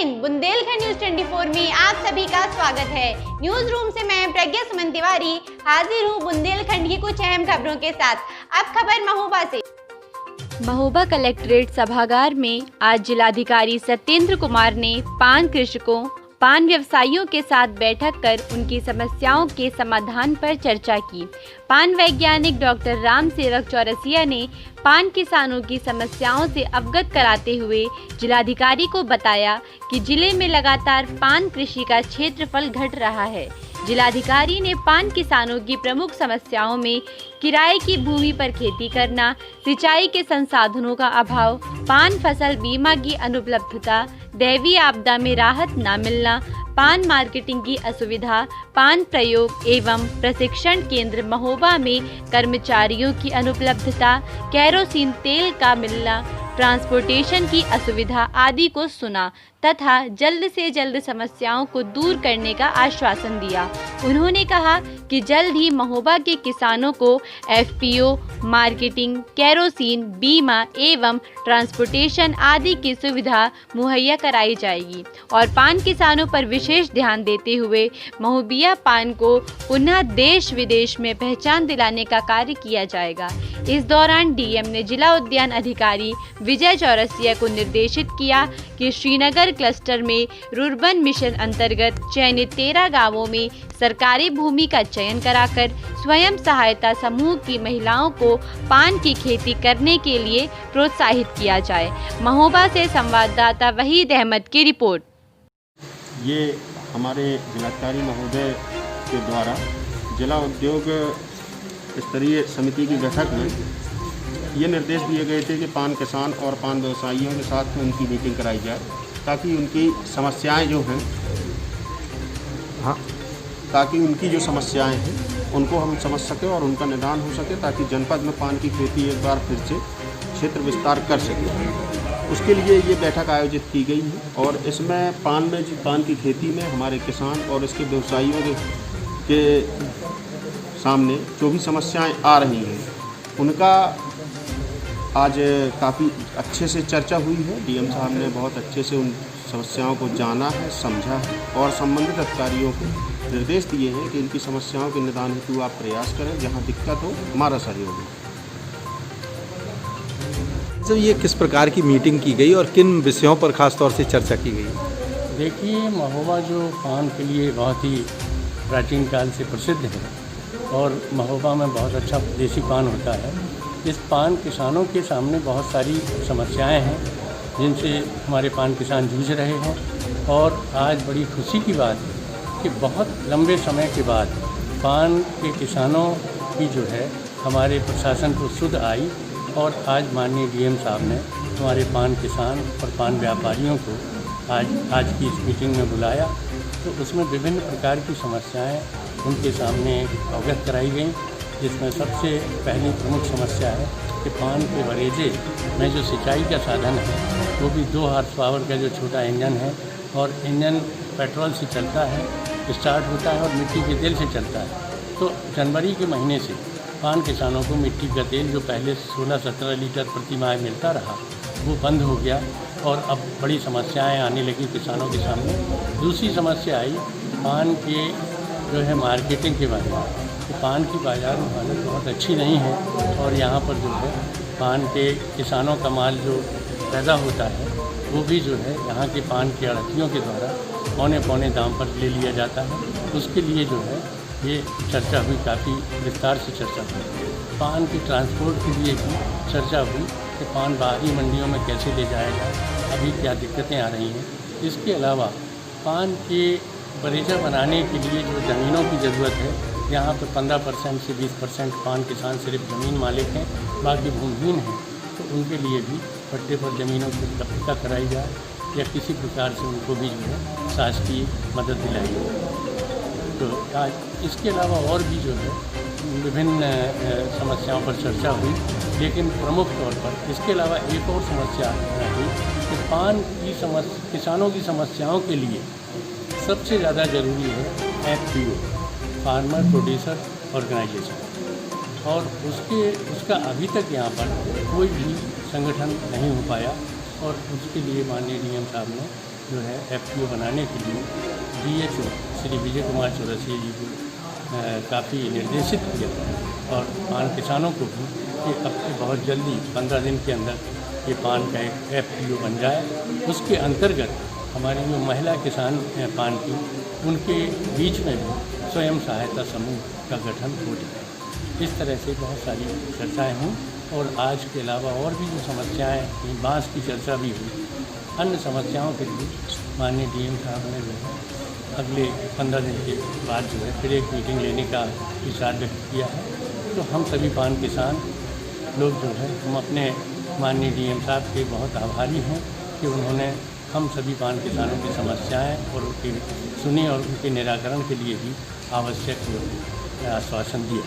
Hind Bundelkhand news 24 में आप सभी का स्वागत है। न्यूज रूम से मैं प्रज्ञा सुमन तिवारी हाजिर हूँ बुंदेलखंड की कुछ अहम खबरों के साथ। अब खबर महोबा से। महोबा कलेक्ट्रेट सभागार में आज जिलाधिकारी सत्येंद्र कुमार ने पान कृषकों, पान व्यवसायियों के साथ बैठक कर उनकी समस्याओं के समाधान पर चर्चा की। पान वैज्ञानिक डॉक्टर राम सेवक चौरसिया ने पान किसानों की समस्याओं से अवगत कराते हुए जिलाधिकारी को बताया कि जिले में लगातार पान कृषि का क्षेत्रफल घट रहा है। जिलाधिकारी ने पान किसानों की प्रमुख समस्याओं में किराए की भूमि पर खेती करना, सिंचाई के संसाधनों का अभाव, पान फसल बीमा की अनुपलब्धता, दैवीय आपदा में राहत न मिलना, पान मार्केटिंग की असुविधा, पान प्रयोग एवं प्रशिक्षण केंद्र महोबा में कर्मचारियों की अनुपलब्धता, केरोसिन तेल का मिलना, ट्रांसपोर्टेशन की असुविधा आदि को सुना तथा जल्द से जल्द समस्याओं को दूर करने का आश्वासन दिया। उन्होंने कहा कि जल्द ही महोबा के किसानों को एफपीओ, मार्केटिंग, केरोसिन, बीमा एवं ट्रांसपोर्टेशन आदि की सुविधा मुहैया कराई जाएगी और पान किसानों पर विशेष ध्यान देते हुए महोबिया पान को पुनः देश विदेश में पहचान दिलाने का कार्य किया जाएगा। इस दौरान डीएम ने जिला उद्यान अधिकारी विजय चौरसिया को निर्देशित किया कि श्रीनगर क्लस्टर में रुर्बन मिशन अंतर्गत चयनित 13 गांवों में सरकारी भूमि का चयन कराकर स्वयं सहायता समूह की महिलाओं को पान की खेती करने के लिए प्रोत्साहित किया जाए। महोबा से संवाददाता वहीद अहमद की रिपोर्ट। ये हमारे जिलाधिकारी महोदय के द्वारा जिला उद्योग स्तरीय समिति की बैठक में ये निर्देश दिए गए थे कि पान किसान और पान व्यवसायियों के साथ में उनकी मीटिंग कराई जाए ताकि उनकी समस्याएं जो हैं ताकि उनकी जो समस्याएं हैं उनको हम समझ सकें और उनका निदान हो सके ताकि जनपद में पान की खेती एक बार फिर से क्षेत्र विस्तार कर सके। उसके लिए ये बैठक आयोजित की गई है और इसमें पान की खेती में हमारे किसान और इसके व्यवसायियों के सामने जो भी समस्याएं आ रही हैं उनका आज काफ़ी अच्छे से चर्चा हुई है। डीएम साहब ने बहुत अच्छे से उन समस्याओं को जाना है, समझा है और संबंधित अधिकारियों को निर्देश दिए हैं कि इनकी समस्याओं के निदान हेतु आप प्रयास करें, जहां दिक्कत हो हमारा सहयोग है। तो ये किस प्रकार की मीटिंग की गई और किन विषयों पर खास तौर से चर्चा की गई? देखिए, महोबा जो पान के लिए बहुत ही प्राचीन काल से प्रसिद्ध है और महोबा में बहुत अच्छा देसी पान होता है। इस पान किसानों के सामने बहुत सारी समस्याएं हैं जिनसे हमारे पान किसान जूझ रहे हैं और आज बड़ी खुशी की बात है कि बहुत लंबे समय के बाद पान के किसानों की जो है हमारे प्रशासन को सुध आई और आज माननीय डीएम साहब ने हमारे पान किसान और पान व्यापारियों को आज की इस मीटिंग में बुलाया। तो उसमें विभिन्न प्रकार की समस्याएं उनके सामने अवगत कराई गई, जिसमें सबसे पहली प्रमुख समस्या है कि पान के बरेजे में जो सिंचाई का साधन है वो भी 2 हॉर्स पावर का जो छोटा इंजन है और इंजन पेट्रोल से चलता है, स्टार्ट होता है और मिट्टी के तेल से चलता है। तो जनवरी के महीने से पान किसानों को मिट्टी का तेल जो पहले 16-17 लीटर प्रति माह मिलता रहा वो बंद हो गया और अब बड़ी समस्याएं आने लगी किसानों के सामने। दूसरी समस्या आई पान के जो है मार्केटिंग के बारे में। तो पान की बाज़ार में हालत बहुत अच्छी नहीं है और यहाँ पर जो है पान के किसानों का माल जो पैदा होता है वो भी जो है यहाँ के पान के आढ़तियों के द्वारा पौने दाम पर ले लिया जाता है। उसके लिए जो है ये चर्चा हुई, काफ़ी विस्तार से चर्चा हुई। पान की ट्रांसपोर्ट के लिए भी चर्चा हुई कि पान बाहरी मंडियों में कैसे ले जाया जाए, अभी क्या दिक्कतें आ रही हैं। इसके अलावा पान के बरेजा बनाने के लिए जो ज़मीनों की ज़रूरत है, यहाँ पर 15% से 20% पान किसान सिर्फ ज़मीन मालिक हैं, बाकी भूमिहीन हैं। तो उनके लिए भी पट्टे पर ज़मीनों की उपलब्धता कराई जाए या किसी प्रकार से उनको भी जो है शासकीय मदद दिलाई जाए। तो आज इसके अलावा और भी जो है विभिन्न समस्याओं पर चर्चा हुई, लेकिन प्रमुख तौर पर इसके अलावा एक और समस्या रही कि पान की किसानों की समस्याओं के लिए सबसे ज़्यादा ज़रूरी है एफपीओ, फार्मर प्रोड्यूसर ऑर्गेनाइजेशन, और उसका अभी तक यहाँ पर कोई भी संगठन नहीं हो पाया और उसके लिए माननीय डीएम साहब ने जो है FPO बनाने के लिए DHO श्री विजय कुमार चौरसिया जी को काफ़ी निर्देशित किया और पान किसानों को भी कि अब से बहुत जल्दी 15 दिन के अंदर ये पान का एक FPO बन जाए। उसके अंतर्गत हमारी जो महिला किसान हैं पान की, उनके बीच में भी स्वयं सहायता समूह का गठन हो जाए। इस तरह से बहुत सारी चर्चाएँ हुई और आज के अलावा और भी जो समस्याएँ हैं, बांस की चर्चा भी हुई। अन्य समस्याओं के लिए माननीय DM साहब ने जो है अगले 15 दिन के बाद जो है फिर एक मीटिंग लेने का विचार व्यक्त किया है। तो हम सभी पान किसान लोग जो है हम अपने माननीय DM साहब के बहुत आभारी हैं कि उन्होंने हम सभी पान किसानों की समस्याएं और उनकी सुनी और उनके निराकरण के लिए भी आवश्यक आश्वासन दिया।